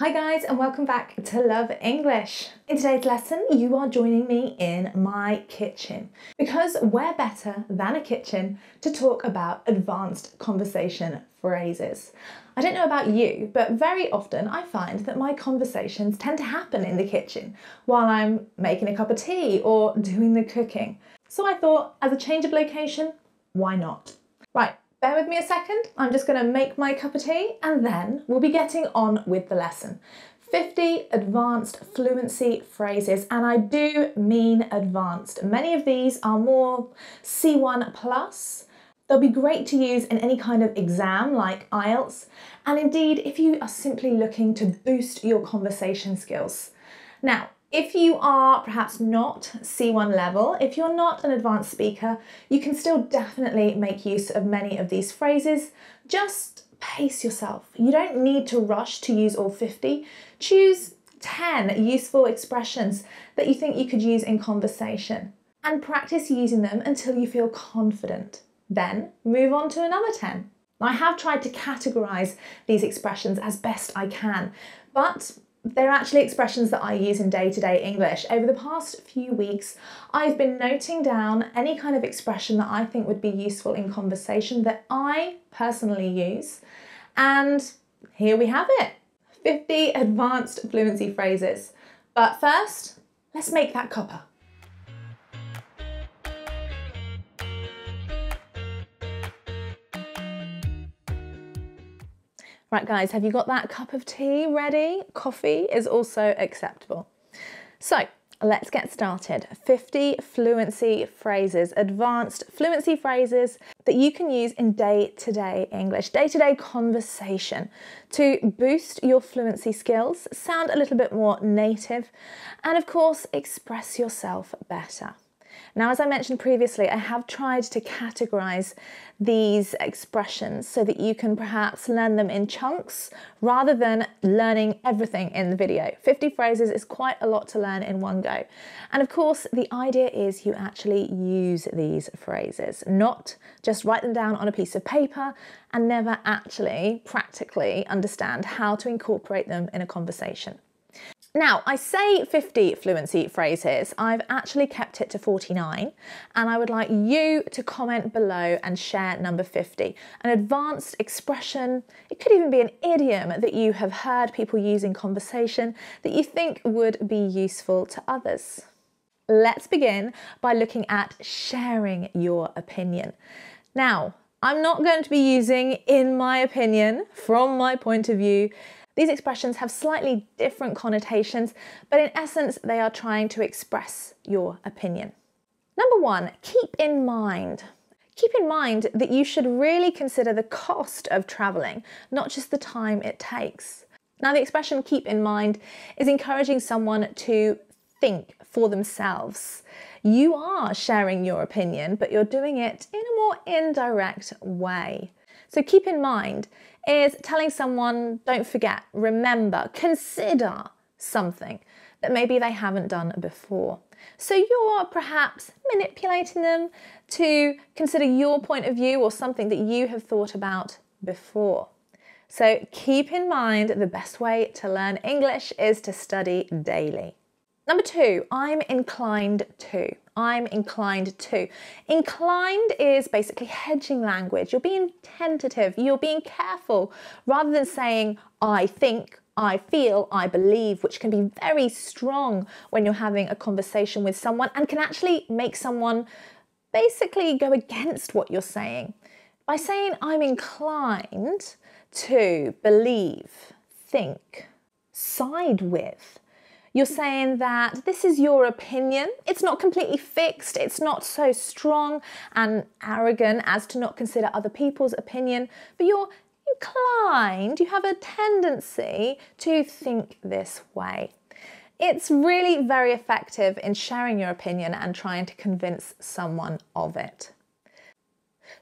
Hi guys, and welcome back to Love English. In today's lesson, you are joining me in my kitchen because where better than a kitchen to talk about advanced conversation phrases. I don't know about you, but very often I find that my conversations tend to happen in the kitchen while I'm making a cup of tea or doing the cooking. So I thought, as a change of location, why not? Right. Bear with me a second, I'm just going to make my cup of tea and then we'll be getting on with the lesson. 50 advanced fluency phrases, and I do mean advanced. Many of these are more C1 plus. They'll be great to use in any kind of exam like IELTS, and indeed if you are simply looking to boost your conversation skills. Now, if you are perhaps not C1 level, if you're not an advanced speaker, you can still definitely make use of many of these phrases. Just pace yourself. You don't need to rush to use all 50. Choose 10 useful expressions that you think you could use in conversation and practice using them until you feel confident. Then move on to another 10. I have tried to categorize these expressions as best I can, but they're actually expressions that I use in day-to-day English. Over the past few weeks, I've been noting down any kind of expression that I think would be useful in conversation that I personally use. And here we have it, 50 advanced fluency phrases. But first, let's make that cuppa. Right guys, have you got that cup of tea ready? Coffee is also acceptable. So let's get started. 50 fluency phrases, advanced fluency phrases that you can use in day-to-day English, day-to-day conversation to boost your fluency skills, sound a little bit more native, and of course, express yourself better. Now, as I mentioned previously, I have tried to categorize these expressions so that you can perhaps learn them in chunks rather than learning everything in the video. 50 phrases is quite a lot to learn in one go. And of course, the idea is you actually use these phrases, not just write them down on a piece of paper and never actually practically understand how to incorporate them in a conversation. Now, I say 50 fluency phrases, I've actually kept it to 49, and I would like you to comment below and share number 50. An advanced expression, it could even be an idiom that you have heard people use in conversation that you think would be useful to others. Let's begin by looking at sharing your opinion. Now, I'm not going to be using "in my opinion," "from my point of view." These expressions have slightly different connotations, but in essence, they are trying to express your opinion. Number one, keep in mind. Keep in mind that you should really consider the cost of traveling, not just the time it takes. Now, the expression keep in mind is encouraging someone to think for themselves. You are sharing your opinion, but you're doing it in a more indirect way. So keep in mind is telling someone, don't forget, remember, consider something that maybe they haven't done before. So you're perhaps manipulating them to consider your point of view or something that you have thought about before. So keep in mind the best way to learn English is to study daily. Number two, I'm inclined to. I'm inclined to. Inclined is basically hedging language. You're being tentative, you're being careful, rather than saying, I think, I feel, I believe, which can be very strong when you're having a conversation with someone and can actually make someone basically go against what you're saying. By saying, I'm inclined to believe, think, side with, you're saying that this is your opinion. It's not completely fixed. It's not so strong and arrogant as to not consider other people's opinion, but you're inclined, you have a tendency to think this way. It's really very effective in sharing your opinion and trying to convince someone of it.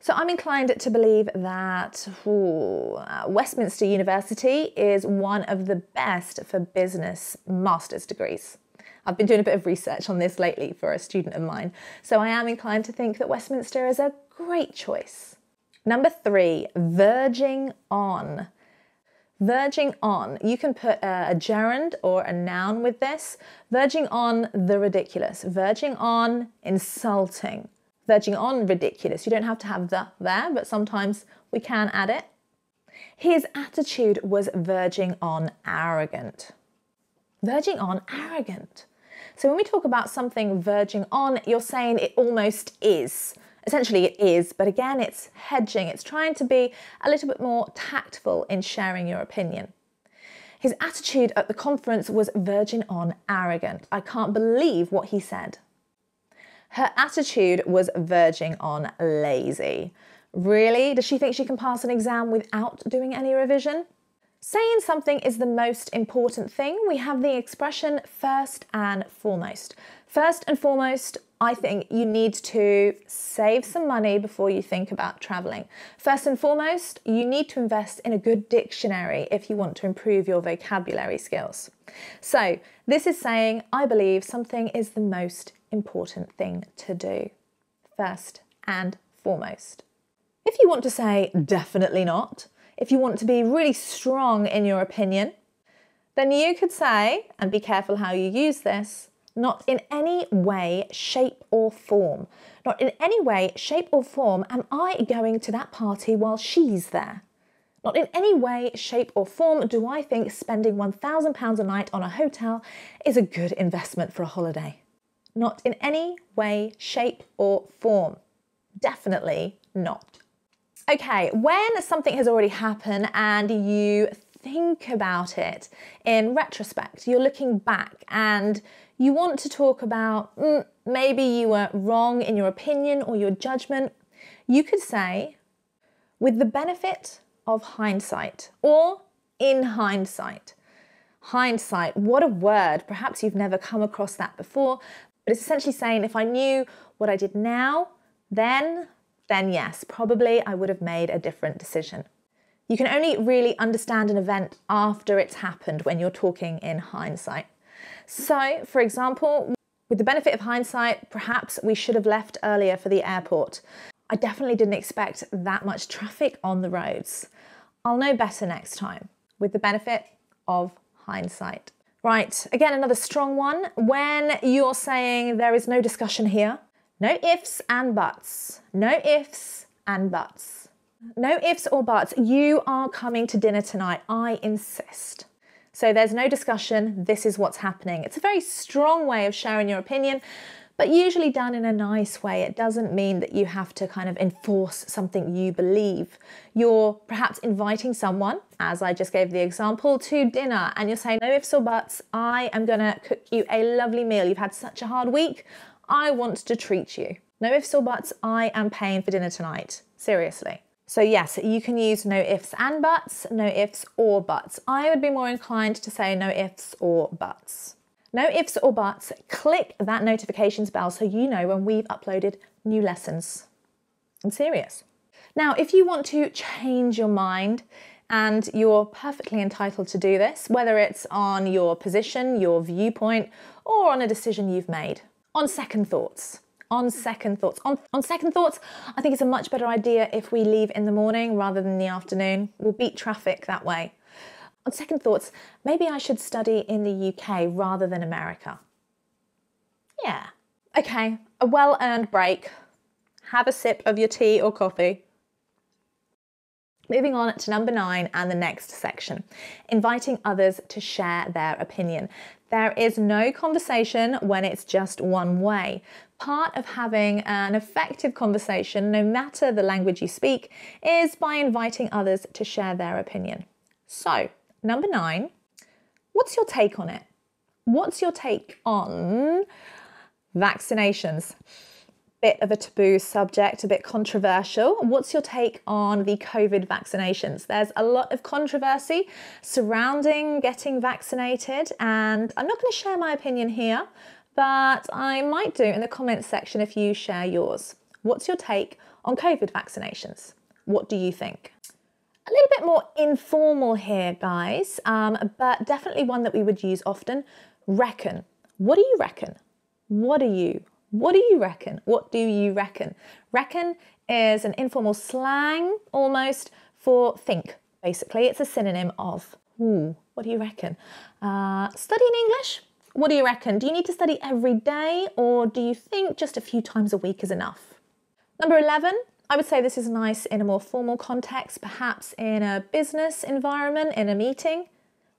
So I'm inclined to believe that Westminster University is one of the best for business master's degrees. I've been doing a bit of research on this lately for a student of mine, so I am inclined to think that Westminster is a great choice. Number three, verging on. Verging on, you can put a gerund or a noun with this. Verging on the ridiculous, verging on insulting, verging on ridiculous. You don't have to have the there, but sometimes we can add it. His attitude was verging on arrogant. Verging on arrogant. So when we talk about something verging on, you're saying it almost is. Essentially it is, but again, it's hedging. It's trying to be a little bit more tactful in sharing your opinion. His attitude at the conference was verging on arrogant. I can't believe what he said. Her attitude was verging on lazy. Really? Does she think she can pass an exam without doing any revision? Saying something is the most important thing. We have the expression first and foremost. First and foremost, I think you need to save some money before you think about traveling. First and foremost, you need to invest in a good dictionary if you want to improve your vocabulary skills. So this is saying, I believe something is the most important thing to do. First and foremost. If you want to say definitely not, if you want to be really strong in your opinion, then you could say, and be careful how you use this, not in any way, shape or form. Not in any way, shape or form am I going to that party while she's there. Not in any way, shape or form do I think spending £1,000 a night on a hotel is a good investment for a holiday. Not in any way, shape or form. Definitely not. Okay, when something has already happened and you think about it in retrospect, you're looking back and you want to talk about maybe you were wrong in your opinion or your judgment, you could say, with the benefit of hindsight or in hindsight. Hindsight, what a word. Perhaps you've never come across that before, but it's essentially saying if I knew what I did now, then yes, probably I would have made a different decision. You can only really understand an event after it's happened when you're talking in hindsight. So, for example, with the benefit of hindsight, perhaps we should have left earlier for the airport. I definitely didn't expect that much traffic on the roads. I'll know better next time, with the benefit of hindsight. Right, again, another strong one. When you're saying there is no discussion here, no ifs and buts. No ifs and buts. No ifs or buts. You are coming to dinner tonight. I insist. So there's no discussion. This is what's happening. It's a very strong way of sharing your opinion, but usually done in a nice way. It doesn't mean that you have to kind of enforce something you believe. You're perhaps inviting someone, as I just gave the example, to dinner, and you're saying, no ifs or buts. I am going to cook you a lovely meal. You've had such a hard week. I want to treat you. No ifs or buts, I am paying for dinner tonight. Seriously. So yes, you can use no ifs and buts, no ifs or buts. I would be more inclined to say no ifs or buts. No ifs or buts, click that notifications bell so you know when we've uploaded new lessons. I'm serious. Now, if you want to change your mind, and you're perfectly entitled to do this, whether it's on your position, your viewpoint, or on a decision you've made. On second thoughts, I think it's a much better idea if we leave in the morning rather than the afternoon. We'll beat traffic that way. On second thoughts, maybe I should study in the UK rather than America. Yeah. Okay, a well-earned break. Have a sip of your tea or coffee. Moving on to number 9 and the next section, inviting others to share their opinion. There is no conversation when it's just one way. Part of having an effective conversation, no matter the language you speak, is by inviting others to share their opinion. So, number 9, what's your take on it? What's your take on vaccinations? Bit of a taboo subject, a bit controversial. What's your take on the COVID vaccinations? There's a lot of controversy surrounding getting vaccinated, and I'm not going to share my opinion here, but I might do in the comments section if you share yours. What's your take on COVID vaccinations? What do you think? A little bit more informal here, guys, but definitely one that we would use often. Reckon. What do you reckon? What do you reckon? What do you reckon? Reckon is an informal slang almost for think. Basically, it's a synonym of, what do you reckon? Studying English? What do you reckon? Do you need to study every day, or do you think just a few times a week is enough? Number 11, I would say this is nice in a more formal context, perhaps in a business environment, in a meeting.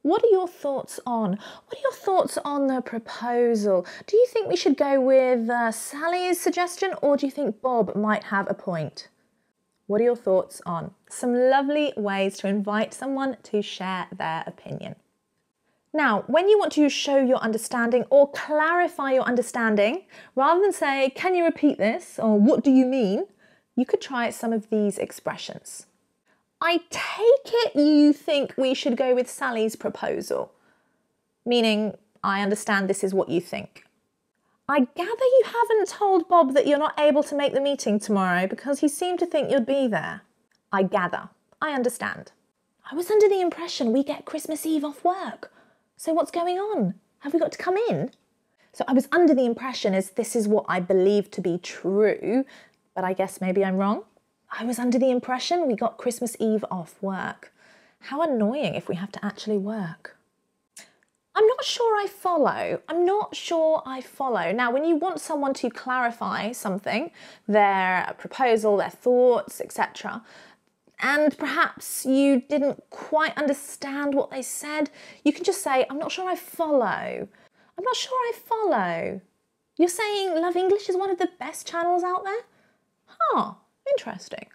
What are your thoughts on? What are your thoughts on the proposal? Do you think we should go with Sally's suggestion, or do you think Bob might have a point? What are your thoughts on? Some lovely ways to invite someone to share their opinion. Now, when you want to show your understanding or clarify your understanding, rather than say, can you repeat this? Or what do you mean? You could try some of these expressions. I take it you think we should go with Sally's proposal. Meaning, I understand this is what you think. I gather you haven't told Bob that you're not able to make the meeting tomorrow because he seemed to think you'd be there. I gather. I understand. I was under the impression we get Christmas Eve off work. So what's going on? Have we got to come in? So I was under the impression as this is what I believe to be true, but I guess maybe I'm wrong. I was under the impression we got Christmas Eve off work. How annoying if we have to actually work. I'm not sure I follow. I'm not sure I follow. Now, when you want someone to clarify something, their proposal, their thoughts, etc., and perhaps you didn't quite understand what they said, you can just say, I'm not sure I follow. I'm not sure I follow. You're saying Love English is one of the best channels out there? Huh, interesting.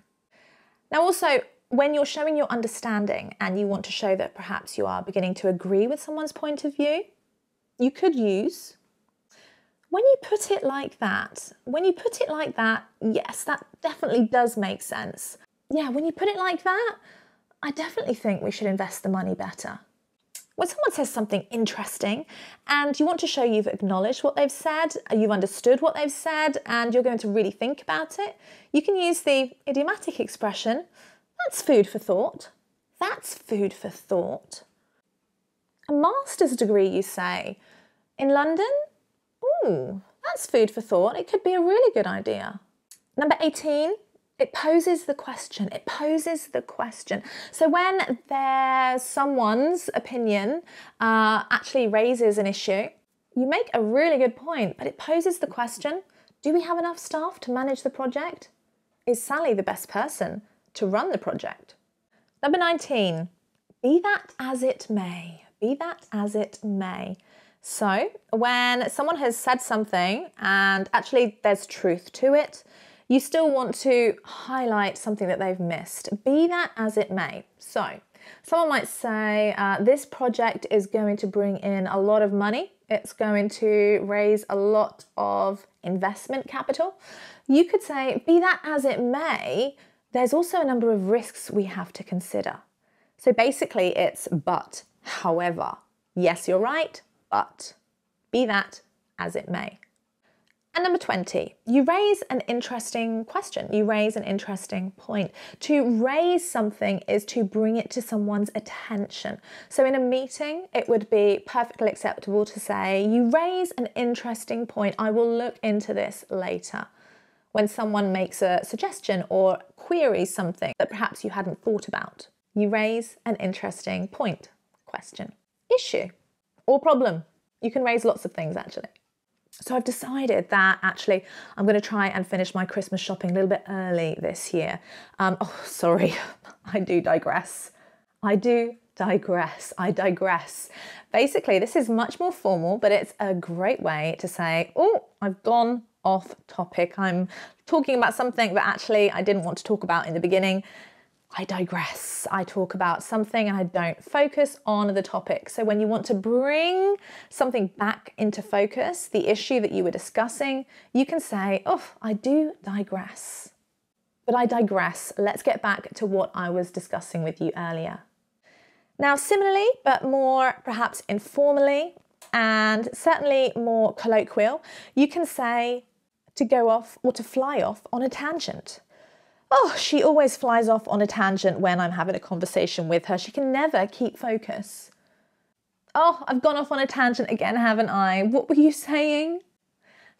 Now also, when you're showing your understanding and you want to show that perhaps you are beginning to agree with someone's point of view, you could use, when you put it like that, yes, that definitely does make sense. Yeah, when you put it like that, I definitely think we should invest the money better. When someone says something interesting and you want to show you've acknowledged what they've said, you've understood what they've said, and you're going to really think about it, you can use the idiomatic expression, that's food for thought. That's food for thought. A master's degree, you say, in London? Ooh, that's food for thought. It could be a really good idea. Number 18. It poses the question. It poses the question. So when someone's opinion actually raises an issue, you make a really good point, but it poses the question, do we have enough staff to manage the project? Is Sally the best person to run the project? Number 19, be that as it may. Be that as it may. So when someone has said something and actually there's truth to it, you still want to highlight something that they've missed, be that as it may. So someone might say, this project is going to bring in a lot of money. It's going to raise a lot of investment capital. You could say, be that as it may, there's also a number of risks we have to consider. So basically it's but, however. Yes, you're right, but be that as it may. And number 20, you raise an interesting question. You raise an interesting point. To raise something is to bring it to someone's attention. So in a meeting, it would be perfectly acceptable to say, you raise an interesting point. I will look into this later. When someone makes a suggestion or queries something that perhaps you hadn't thought about, you raise an interesting point, question, issue, or problem. You can raise lots of things actually. So I've decided that actually I'm going to try and finish my Christmas shopping a little bit early this year. Sorry, I do digress. I digress. Basically, this is much more formal, but it's a great way to say, oh, I've gone off topic. I'm talking about something that actually I didn't want to talk about in the beginning. I digress. I talk about something and I don't focus on the topic. So when you want to bring something back into focus, the issue that you were discussing, you can say, oh, I do digress. But I digress. Let's get back to what I was discussing with you earlier. Now, similarly, but more perhaps informally and certainly more colloquial, you can say to go off or to fly off on a tangent. Oh, she always flies off on a tangent when I'm having a conversation with her. She can never keep focus. Oh, I've gone off on a tangent again, haven't I? What were you saying?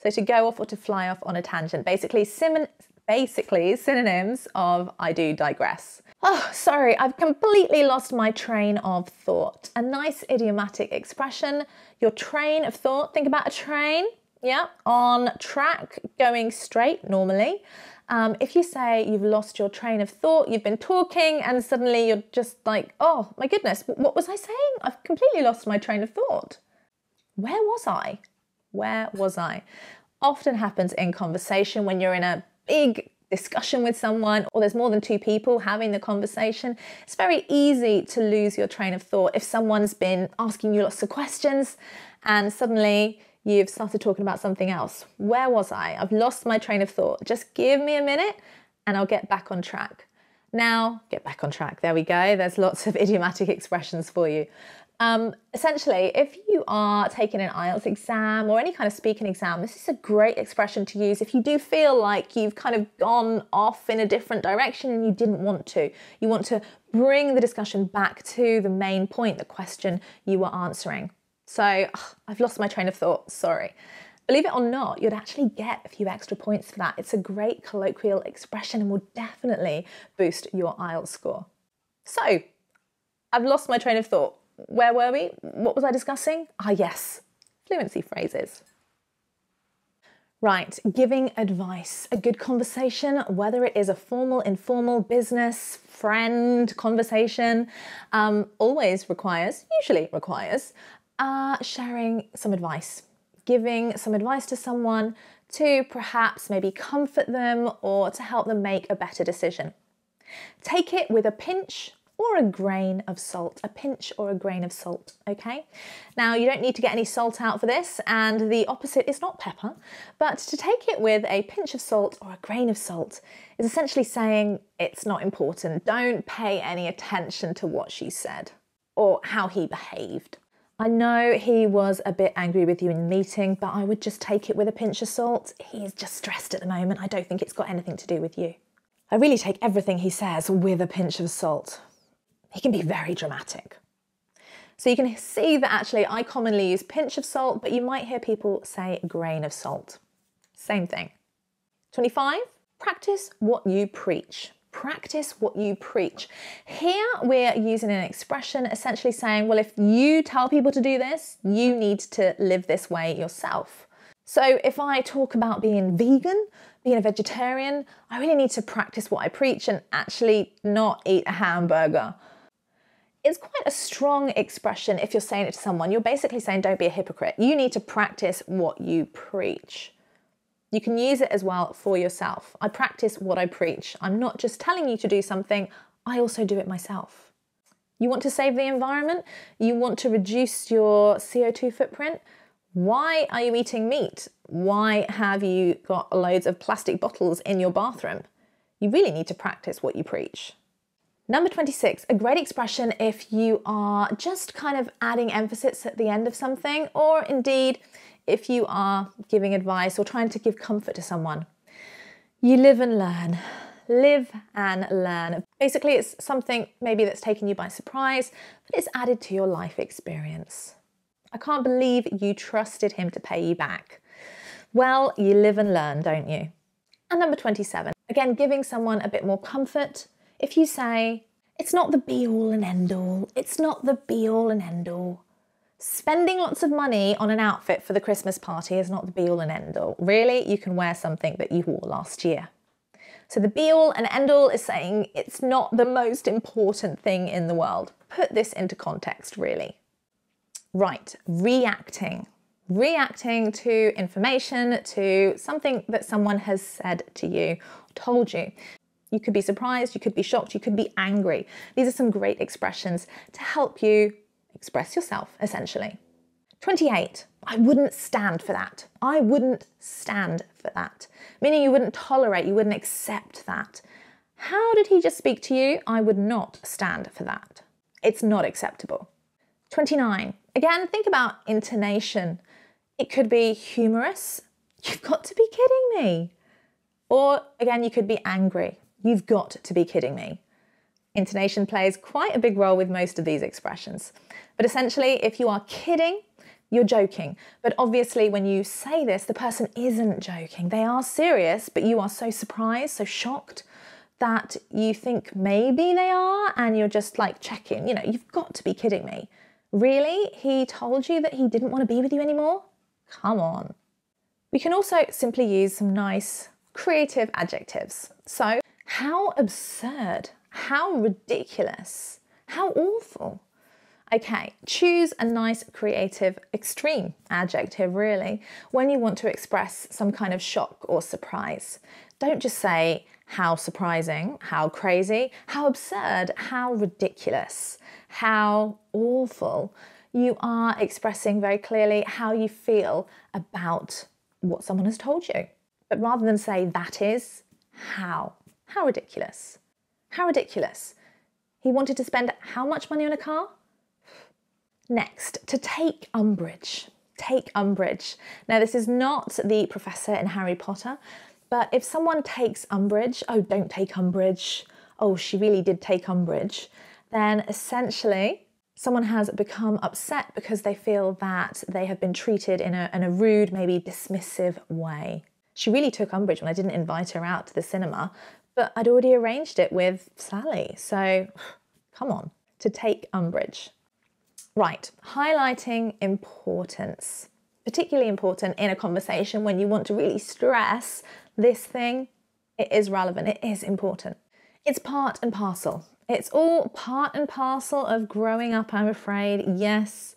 So to go off or to fly off on a tangent. Basically, basically synonyms of I do digress. Oh, sorry, I've completely lost my train of thought. A nice idiomatic expression, your train of thought. Think about a train, yeah, on track, going straight normally. If you say you've lost your train of thought, you've been talking and suddenly you're just like, oh my goodness, what was I saying? I've completely lost my train of thought. Where was I? Where was I? Often happens in conversation when you're in a big discussion with someone or there's more than two people having the conversation. It's very easy to lose your train of thought if someone's been asking you lots of questions and suddenly you've started talking about something else. Where was I? I've lost my train of thought. Just give me a minute and I'll get back on track. Now, get back on track. There we go. There's lots of idiomatic expressions for you. Essentially, if you are taking an IELTS exam or any kind of speaking exam, this is a great expression to use if you do feel like you've kind of gone off in a different direction and you didn't want to. You want to bring the discussion back to the main point, the question you were answering. So, I've lost my train of thought, sorry. Believe it or not, you'd actually get a few extra points for that. It's a great colloquial expression and will definitely boost your IELTS score. So, I've lost my train of thought. Where were we? What was I discussing? Ah, yes, fluency phrases. Right, giving advice. A good conversation, whether it is a formal, informal, business, friend conversation, usually requires, sharing some advice. Giving some advice to someone to perhaps maybe comfort them or to help them make a better decision. Take it with a pinch or a grain of salt, a pinch or a grain of salt, okay? Now, you don't need to get any salt out for this, and the opposite is not pepper, but to take it with a pinch of salt or a grain of salt is essentially saying it's not important. Don't pay any attention to what she said or how he behaved. I know he was a bit angry with you in the meeting, but I would just take it with a pinch of salt. He's just stressed at the moment. I don't think it's got anything to do with you. I really take everything he says with a pinch of salt. He can be very dramatic. So you can see that actually I commonly use pinch of salt, but you might hear people say grain of salt. Same thing. 25, practice what you preach. Practice what you preach. Here we're using an expression essentially saying, well, if you tell people to do this, you need to live this way yourself. So if I talk about being vegan, being a vegetarian, I really need to practice what I preach and actually not eat a hamburger. It's quite a strong expression if you're saying it to someone. You're basically saying don't be a hypocrite. You need to practice what you preach. You can use it as well for yourself. I practice what I preach. I'm not just telling you to do something, I also do it myself. You want to save the environment? You want to reduce your CO2 footprint? Why are you eating meat? Why have you got loads of plastic bottles in your bathroom? You really need to practice what you preach. Number 26, a great expression if you are just kind of adding emphasis at the end of something, or indeed if you are giving advice or trying to give comfort to someone. You live and learn. Live and learn. Basically, it's something maybe that's taken you by surprise, but it's added to your life experience. I can't believe you trusted him to pay you back. Well, you live and learn, don't you? And number 27, again, giving someone a bit more comfort. If you say, it's not the be-all and end-all, it's not the be-all and end-all. Spending lots of money on an outfit for the Christmas party is not the be-all and end-all. Really, you can wear something that you wore last year. So the be-all and end-all is saying it's not the most important thing in the world. Put this into context, really. Right, reacting. Reacting to information, to something that someone has said to you, told you. You could be surprised, you could be shocked, you could be angry. These are some great expressions to help you express yourself, essentially. 28, I wouldn't stand for that. I wouldn't stand for that. Meaning you wouldn't tolerate, you wouldn't accept that. How did he just speak to you? I would not stand for that. It's not acceptable. 29, again, think about intonation. It could be humorous. You've got to be kidding me. Or again, you could be angry. You've got to be kidding me. Intonation plays quite a big role with most of these expressions. But essentially, if you are kidding, you're joking. But obviously when you say this, the person isn't joking. They are serious, but you are so surprised, so shocked that you think maybe they are, and you're just like checking, you know, you've got to be kidding me. Really? He told you that he didn't want to be with you anymore? Come on. We can also simply use some nice creative adjectives. So, how absurd, how ridiculous, how awful. Okay, choose a nice creative extreme adjective really when you want to express some kind of shock or surprise. Don't just say how surprising, how crazy, how absurd, how ridiculous, how awful. You are expressing very clearly how you feel about what someone has told you. But rather than say that is, how ridiculous, how ridiculous. He wanted to spend how much money on a car? Next, to take umbrage. Take umbrage. Now, this is not the professor in Harry Potter, but if someone takes umbrage, oh, don't take umbrage, oh, she really did take umbrage, then essentially someone has become upset because they feel that they have been treated in a rude, maybe dismissive way. She really took umbrage when I didn't invite her out to the cinema, but I'd already arranged it with Sally, so come on, to take umbrage. Right, highlighting importance. Particularly important in a conversation when you want to really stress this thing. It is relevant, it is important. It's part and parcel. It's all part and parcel of growing up, I'm afraid, yes.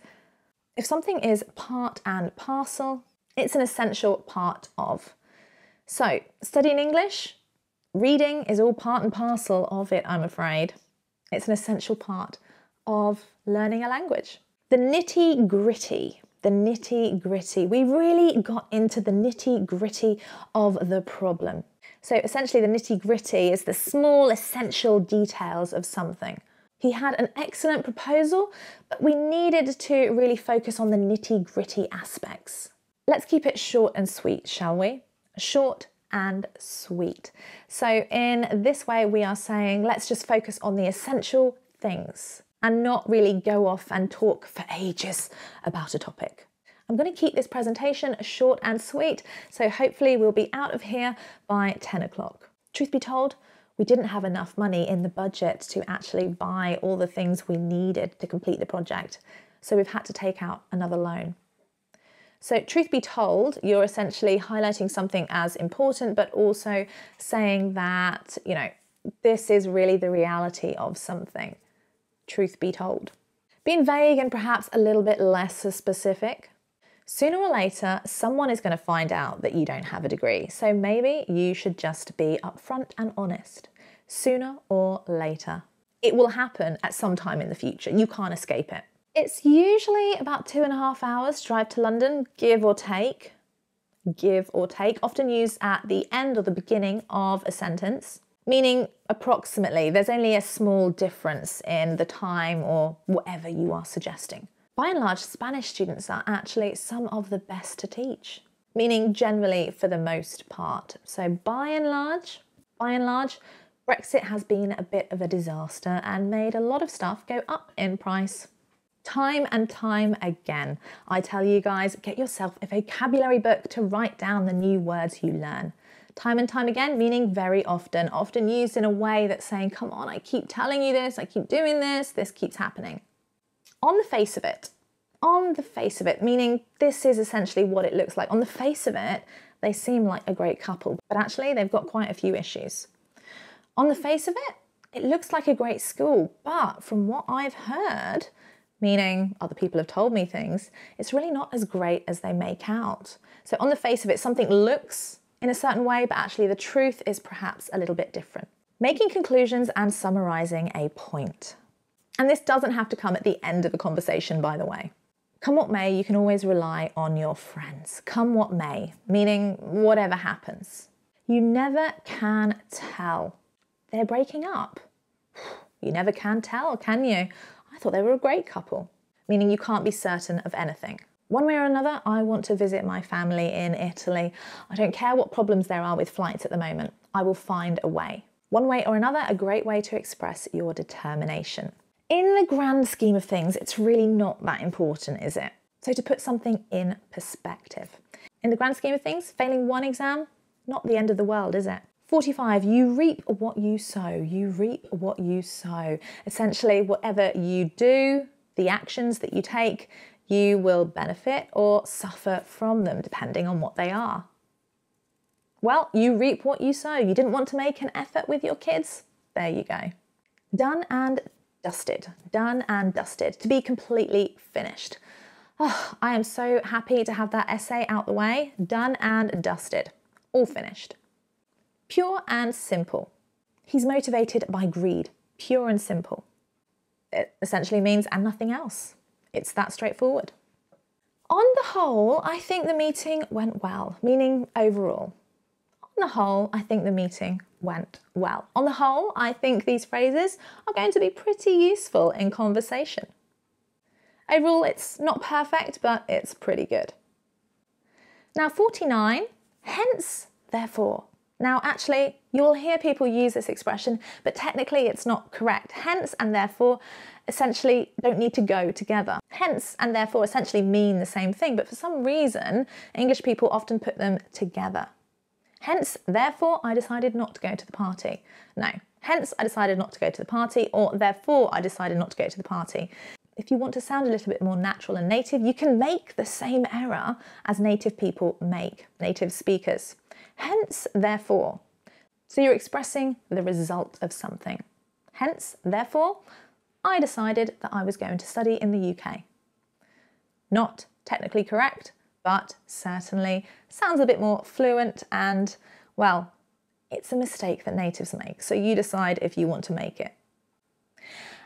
If something is part and parcel, it's an essential part of. So, studying English, reading is all part and parcel of it, I'm afraid. It's an essential part of learning a language. The nitty-gritty, we really got into the nitty-gritty of the problem. So essentially the nitty-gritty is the small essential details of something. He had an excellent proposal, but we needed to really focus on the nitty-gritty aspects. Let's keep it short and sweet, shall we? Short and sweet. So in this way we are saying, let's just focus on the essential things and not really go off and talk for ages about a topic. I'm going to keep this presentation short and sweet, so hopefully we'll be out of here by 10 o'clock. Truth be told, we didn't have enough money in the budget to actually buy all the things we needed to complete the project, so we've had to take out another loan. So truth be told, you're essentially highlighting something as important, but also saying that, you know, this is really the reality of something. Truth be told. Being vague and perhaps a little bit less specific. Sooner or later, someone is going to find out that you don't have a degree, so maybe you should just be upfront and honest. Sooner or later. It will happen at some time in the future. You can't escape it. It's usually about 2.5 hours drive to London, give or take. Give or take, often used at the end or the beginning of a sentence. Meaning approximately, there's only a small difference in the time or whatever you are suggesting. By and large, Spanish students are actually some of the best to teach, meaning generally for the most part. So by and large, Brexit has been a bit of a disaster and made a lot of stuff go up in price. Time and time again, I tell you guys, get yourself a vocabulary book to write down the new words you learn. Time and time again, meaning very often, often used in a way that's saying, come on, I keep telling you this, I keep doing this keeps happening. On the face of it, meaning this is essentially what it looks like. On the face of it, they seem like a great couple, but actually they've got quite a few issues. On the face of it, it looks like a great school, but from what I've heard, meaning other people have told me things, it's really not as great as they make out. So on the face of it, something looks in a certain way, but actually the truth is perhaps a little bit different. Making conclusions and summarising a point. And this doesn't have to come at the end of a conversation, by the way. Come what may, you can always rely on your friends. Come what may, meaning whatever happens. You never can tell. They're breaking up. You never can tell, can you? I thought they were a great couple. Meaning you can't be certain of anything. One way or another, I want to visit my family in Italy. I don't care what problems there are with flights at the moment. I will find a way. One way or another, a great way to express your determination. In the grand scheme of things, it's really not that important, is it? So to put something in perspective. In the grand scheme of things, failing one exam, not the end of the world, is it? 45, you reap what you sow. You reap what you sow. Essentially, whatever you do, the actions that you take, you will benefit or suffer from them, depending on what they are. Well, you reap what you sow. You didn't want to make an effort with your kids? There you go. Done and dusted. Done and dusted. To be completely finished. Oh, I am so happy to have that essay out the way. Done and dusted. All finished. Pure and simple. He's motivated by greed. Pure and simple. It essentially means and nothing else. It's that straightforward. On the whole, I think the meeting went well, meaning overall. On the whole, I think the meeting went well. On the whole, I think these phrases are going to be pretty useful in conversation. Overall, it's not perfect, but it's pretty good. Now 49, hence, therefore. Now actually, you'll hear people use this expression, but technically it's not correct. Hence and therefore essentially don't need to go together. Hence and therefore essentially mean the same thing, but for some reason, English people often put them together. Hence, therefore, I decided not to go to the party. No, hence I decided not to go to the party, or therefore I decided not to go to the party. If you want to sound a little bit more natural and native, you can make the same error as native people make, native speakers. Hence, therefore. So you're expressing the result of something. Hence, therefore, I decided that I was going to study in the UK. Not technically correct, but certainly sounds a bit more fluent and, well, it's a mistake that natives make. So you decide if you want to make it.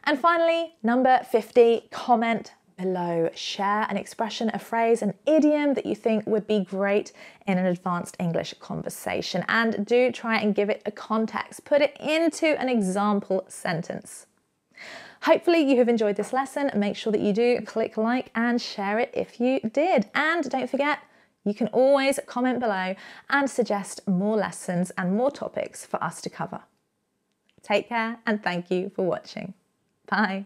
And finally, number 50, comment below. Share an expression, a phrase, an idiom that you think would be great in an advanced English conversation. And do try and give it a context. Put it into an example sentence. Hopefully you have enjoyed this lesson. Make sure that you do click like and share it if you did. And don't forget, you can always comment below and suggest more lessons and more topics for us to cover. Take care and thank you for watching. Bye.